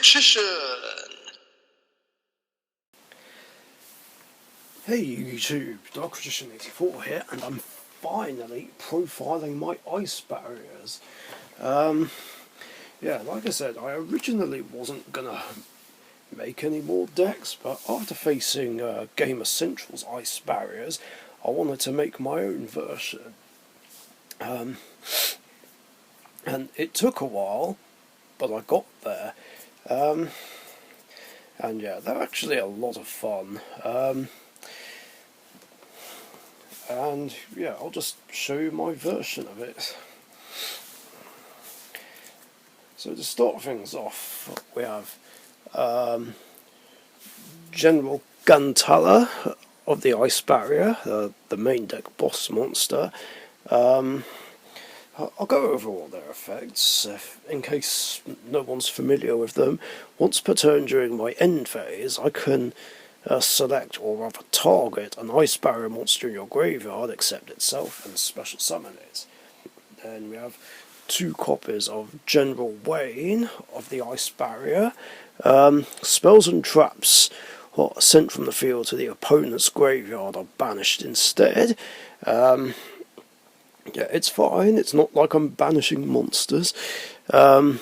Richician! Hey YouTube, Richician84 here, and I'm finally profiling my ice barriers. Yeah, like I said, I originally wasn't gonna make any more decks, but after facing Gamer Central's ice barriers, I wanted to make my own version. And it took a while, but I got there. And yeah, they're actually a lot of fun. And yeah, I'll just show you my version of it. So to start things off, we have General Guntella of the Ice Barrier, the main deck boss monster. I'll go over all their effects, in case no one's familiar with them. Once per turn during my end phase, I can select or rather target an ice barrier monster in your graveyard, accept itself, and special summon it. Then we have 2 copies of General Wayne of the Ice Barrier. Spells and traps sent from the field to the opponent's graveyard are banished instead. Yeah, it's fine, it's not like I'm banishing monsters. You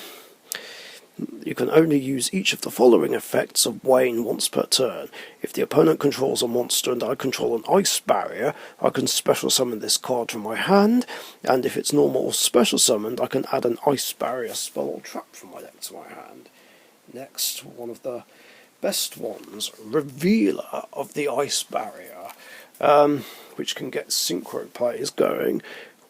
can only use each of the following effects of Wayne once per turn. If the opponent controls a monster and I control an ice barrier, I can special summon this card from my hand, and if it's normal or special summoned, I can add an ice barrier spell or trap from my deck to my hand. Next, one of the best ones, Revealer of the Ice Barrier, which can get synchro plays going,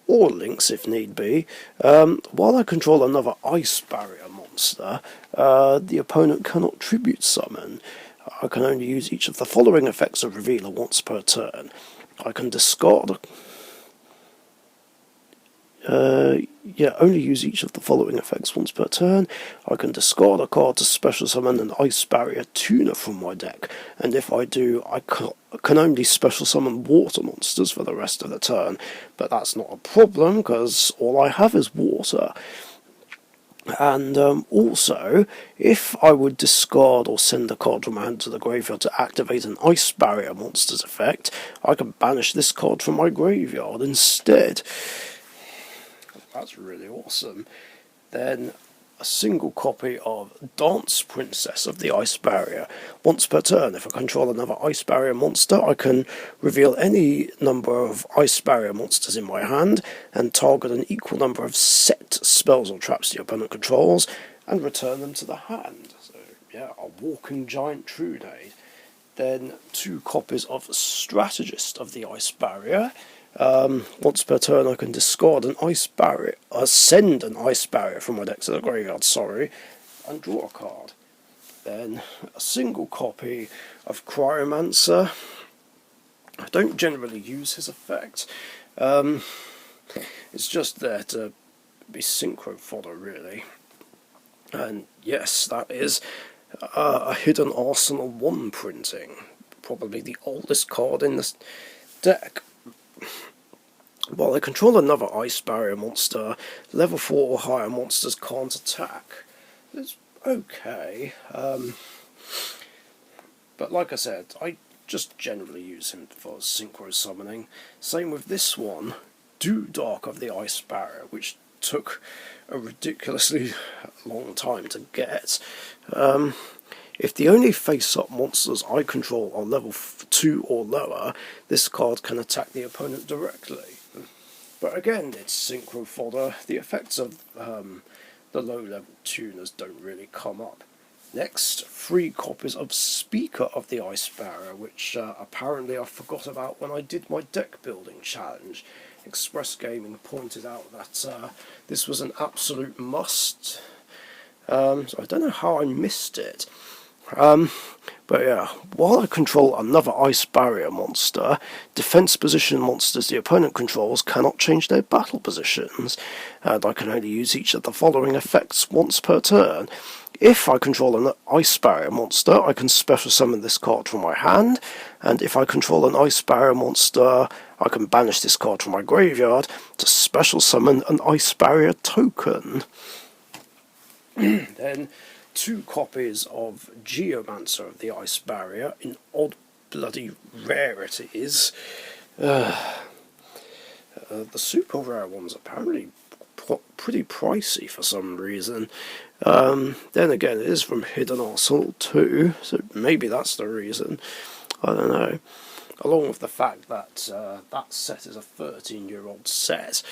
or links if need be. While I control another ice barrier monster, the opponent cannot tribute summon. I can only use each of the following effects of Revealer once per turn. I can discard only use each of the following effects once per turn. I can discard a card to special summon an Ice Barrier tuner from my deck, and if I do, I can only special summon water monsters for the rest of the turn, but that's not a problem, because all I have is water. And also, if I would discard or send a card from my hand to the graveyard to activate an Ice Barrier monster's effect, I can banish this card from my graveyard instead. That's really awesome. Then a single copy of Dance Princess of the Ice Barrier. Once per turn, if I control another Ice Barrier monster, I can reveal any number of Ice Barrier monsters in my hand and target an equal number of set spells or traps the opponent controls and return them to the hand. So yeah, a walking giant Trunade. Then 2 copies of Strategist of the Ice Barrier. Once per turn I can discard an ice barrier, send an ice barrier from my deck to the graveyard, and draw a card. Then a single copy of Cryomancer. I don't generally use his effect. It's just there to be synchro fodder, really. And yes, that is a Hidden Arsenal 1 printing. Probably the oldest card in this deck. While I control another Ice Barrier monster, level 4 or higher monsters can't attack. It's okay, but like I said, I just generally use him for synchro summoning. Same with this one, Dark of the Ice Barrier, which took a ridiculously long time to get. If the only face-up monsters I control are level 2 or lower, this card can attack the opponent directly. But again, it's synchro fodder. The effects of the low-level tuners don't really come up. Next, 3 copies of Speaker of the Ice Barrier, which apparently I forgot about when I did my deck building challenge. Express Gaming pointed out that this was an absolute must, so I don't know how I missed it. But yeah, while I control another Ice Barrier monster, defense position monsters the opponent controls cannot change their battle positions, and I can only use each of the following effects once per turn. If I control an Ice Barrier monster, I can special summon this card from my hand, and if I control an Ice Barrier monster, I can banish this card from my graveyard to special summon an Ice Barrier token. Then 2 copies of Geomancer of the Ice Barrier in odd bloody rarities. The super rare ones apparently pretty pricey for some reason. Then again, it is from Hidden Arsenal too, so maybe that's the reason. I don't know. Along with the fact that that set is a 13-year-old set.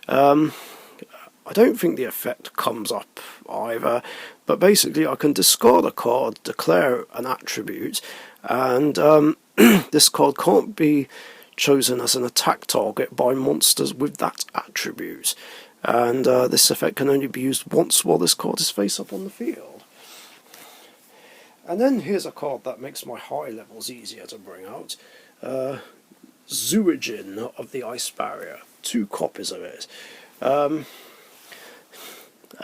I don't think the effect comes up either, but basically I can discard a card, declare an attribute, and this card can't be chosen as an attack target by monsters with that attribute. And this effect can only be used once while this card is face up on the field. And then here's a card that makes my high levels easier to bring out. Richician of the Ice Barrier. 2 copies of it.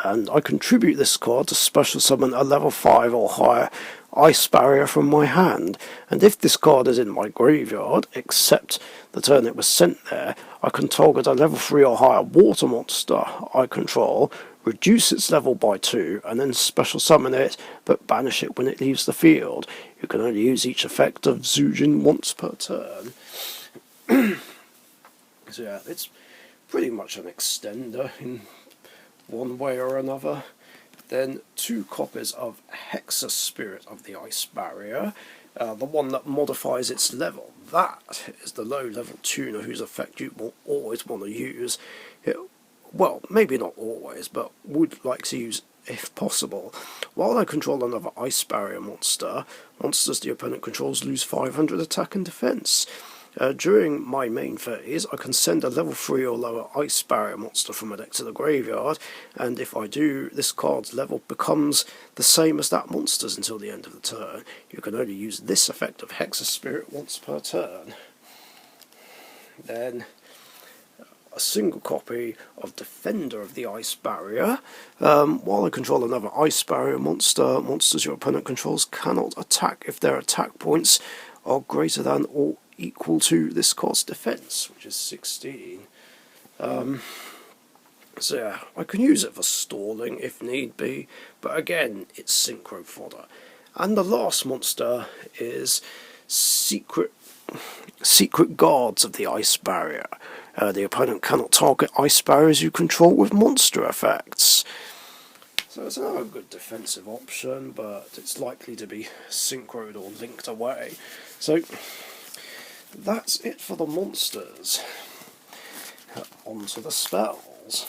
And I contribute this card to special summon a level 5 or higher Ice Barrier from my hand, and if this card is in my graveyard, except the turn it was sent there, I can target a level 3 or higher water monster I control, reduce its level by 2, and then special summon it, but banish it when it leaves the field. You can only use each effect of Richician once per turn. So yeah, it's pretty much an extender in one way or another. Then 2 copies of Hexus Spirit of the Ice Barrier, the one that modifies its level. That is the low level tuner whose effect you will always want to use. Well, maybe not always, but would like to use if possible. While I control another Ice Barrier monster, monsters the opponent controls lose 500 attack and defense. During my main phase, I can send a level 3 or lower Ice Barrier monster from my deck to the graveyard, and if I do, this card's level becomes the same as that monster's until the end of the turn. You can only use this effect of Hexus Spirit once per turn. Then a single copy of Defender of the Ice Barrier. While I control another Ice Barrier monster, monsters your opponent controls cannot attack if their attack points are greater than or equal to this card's defense, which is 16. So yeah, I can use it for stalling if need be, but again, it's synchro fodder. And the last monster is Secret Guards of the Ice Barrier. The opponent cannot target Ice Barriers you control with monster effects. So it's another good defensive option, but it's likely to be synchroed or linked away. So that's it for the monsters. On to the spells.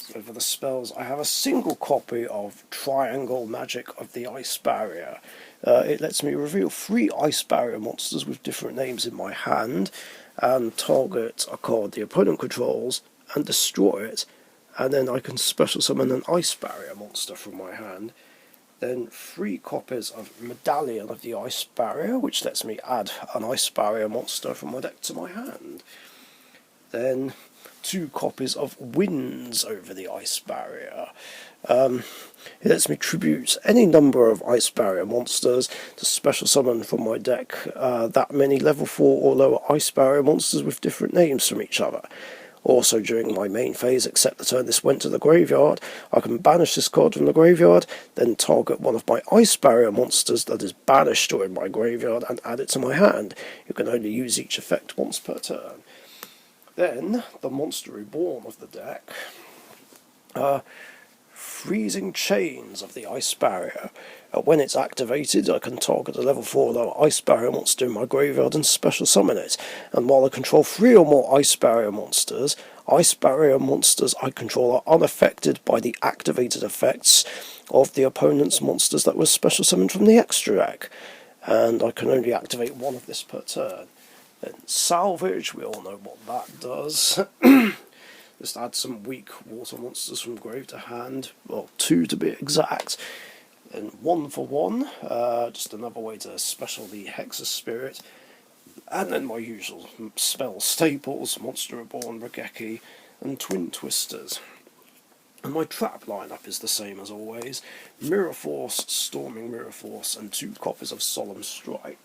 So for the spells, I have a single copy of Triangle Magic of the Ice Barrier. It lets me reveal 3 Ice Barrier monsters with different names in my hand, and target a card the opponent controls, and destroy it, and then I can special summon an Ice Barrier monster from my hand. Then 3 copies of Medallion of the Ice Barrier, which lets me add an Ice Barrier monster from my deck to my hand. Then 2 copies of Winds over the Ice Barrier. It lets me tribute any number of Ice Barrier monsters to special summon from my deck that many level 4 or lower Ice Barrier monsters with different names from each other. Also, during my main phase, except the turn this went to the graveyard, I can banish this card from the graveyard, then target one of my Ice Barrier monsters that is banished during my graveyard and add it to my hand. You can only use each effect once per turn. Then, the monster reborn of the deck. Freezing Chains of the Ice Barrier. When it's activated, I can target a level 4 lower Ice Barrier monster in my graveyard and special summon it. And while I control 3 or more Ice Barrier monsters I control are unaffected by the activated effects of the opponent's monsters that were special summoned from the extra deck. And I can only activate 1 of this per turn. Then Salvage, we all know what that does. Just add some weak water monsters from grave to hand, well, 2 to be exact. Then 1 for 1, just another way to special the Hexus Spirit. And then my usual spell staples, Monster Reborn, Regeki, and Twin Twisters. And my trap lineup is the same as always: Mirror Force, Storming Mirror Force, and 2 copies of Solemn Strike.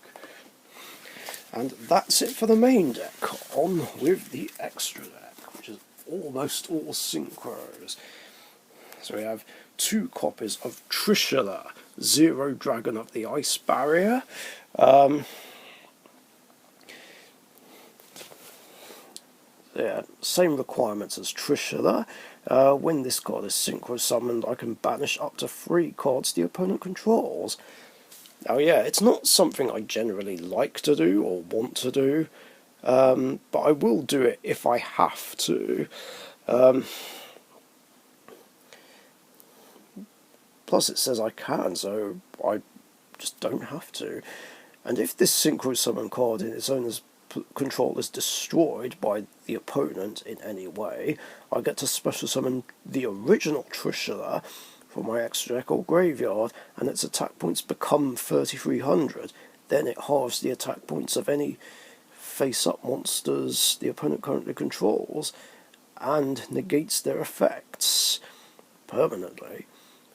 And that's it for the main deck. On with the extra deck, which is almost all synchros. So we have 2 copies of Richician, Zero Dragon of the Ice Barrier. Yeah, same requirements as Richician. When this card is synchro summoned, I can banish up to 3 cards the opponent controls. Now, yeah, it's not something I generally like to do or want to do, but I will do it if I have to. Plus, it says I can, so I just don't have to. And if this synchro summon card in its owner's control is destroyed by the opponent in any way, I get to special summon the original Richician from my extra deck or graveyard, and its attack points become 3,300. Then it halves the attack points of any face-up monsters the opponent currently controls, and negates their effects permanently.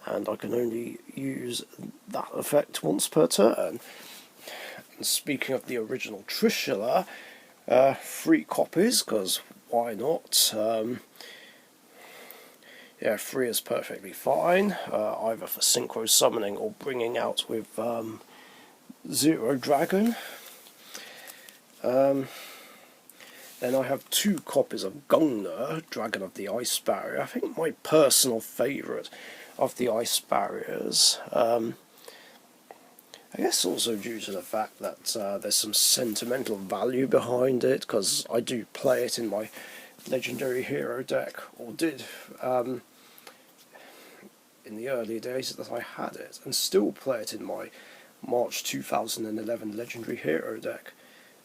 And I can only use that effect once per turn. And speaking of the original Richician, 3 copies, because why not? Yeah, 3 is perfectly fine, either for synchro summoning or bringing out with Zero Dragon. Then I have 2 copies of Gungnir, Dragon of the Ice Barrier. I think my personal favourite of the Ice Barriers. I guess also due to the fact that there's some sentimental value behind it, because I do play it in my Legendary Hero deck, or did in the early days that I had it, and still play it in my March 2011 Legendary Hero deck.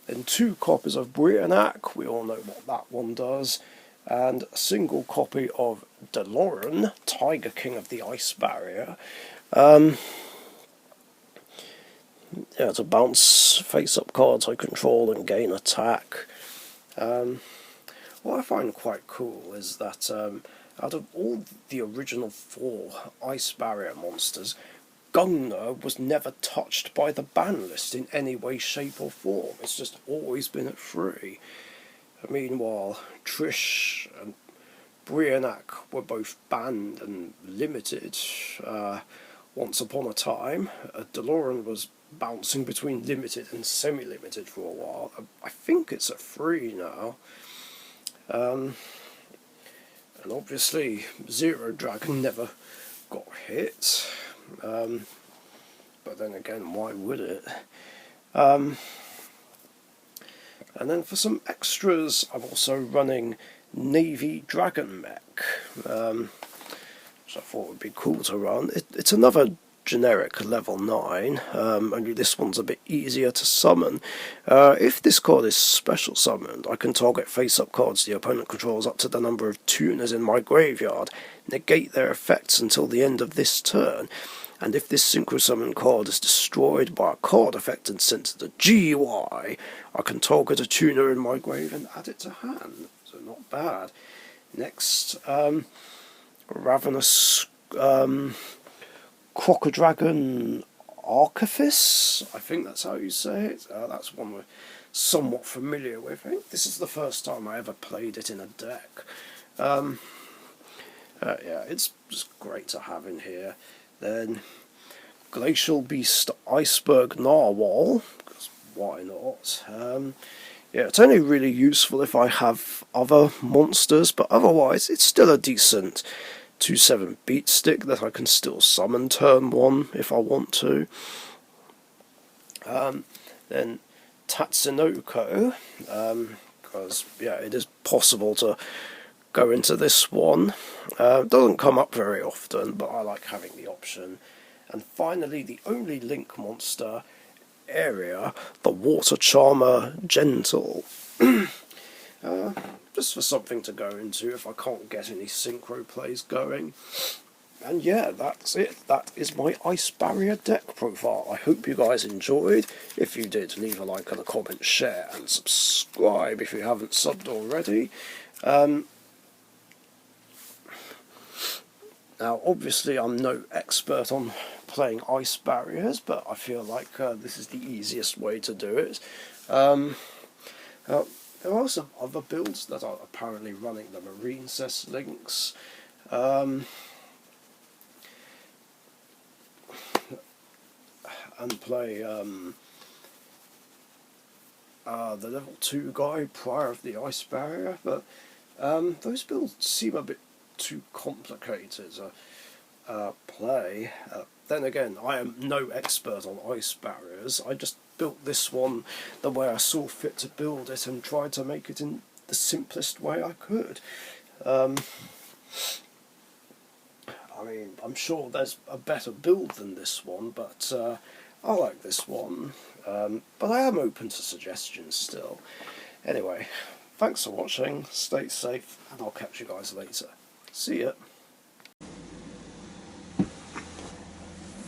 Then 2 copies of Brionac, we all know what that one does, and a single copy of Deloran, Tiger King of the Ice Barrier. Yeah, to bounce face-up cards I control and gain attack. What I find quite cool is that out of all the original 4 Ice Barrier monsters, Gungnir was never touched by the ban list in any way, shape or form. It's just always been at 3. Meanwhile, Trish and Brionac were both banned and limited once upon a time. Deloran was bouncing between limited and semi-limited for a while. I think it's at 3 now. And obviously Zero Dragon never got hit. But then again, why would it? And then for some extras, I'm also running Navy Dragon Mech, which I thought would be cool to run. It's another generic level 9, only this one's a bit easier to summon. If this card is special summoned, I can target face-up cards the opponent controls up to the number of tuners in my graveyard, negate their effects until the end of this turn, and if this synchro summon card is destroyed by a card effect and sent to the GUI, I can target a tuner in my grave and add it to hand. So not bad. Next, Ravenous Crocodragon Archifice, I think that's how you say it. That's one we're somewhat familiar with. I think this is the first time I ever played it in a deck. Yeah, it's just great to have in here. Then Glacial Beast Iceberg Narwhal, because why not? Yeah, it's only really useful if I have other monsters, but otherwise it's still a decent 2/7 beat stick that I can still summon turn 1 if I want to. Then Tatsunoko, because yeah, it is possible to go into this one. It doesn't come up very often, but I like having the option. And finally, the only Link monster area, the Water Charmer Gentle. Just for something to go into if I can't get any synchro plays going. And yeah, that's it. That is my Ice Barrier deck profile. I hope you guys enjoyed. If you did, leave a like and a comment, share, and subscribe if you haven't subbed already. Now, obviously, I'm no expert on playing Ice Barriers, but I feel like this is the easiest way to do it. There are some other builds that are apparently running the Marine Cess links. and play the level 2 guy prior of the ice barrier, but those builds seem a bit too complicated to play. Then again, I am no expert on ice barriers. I just built this one the way I saw fit to build it and tried to make it in the simplest way I could. I mean, I'm sure there's a better build than this one, but I like this one. But I am open to suggestions still. Anyway, thanks for watching, stay safe, and I'll catch you guys later. See ya.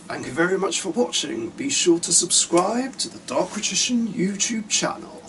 Thank you very much for watching. Be sure to subscribe to the Richician YouTube channel.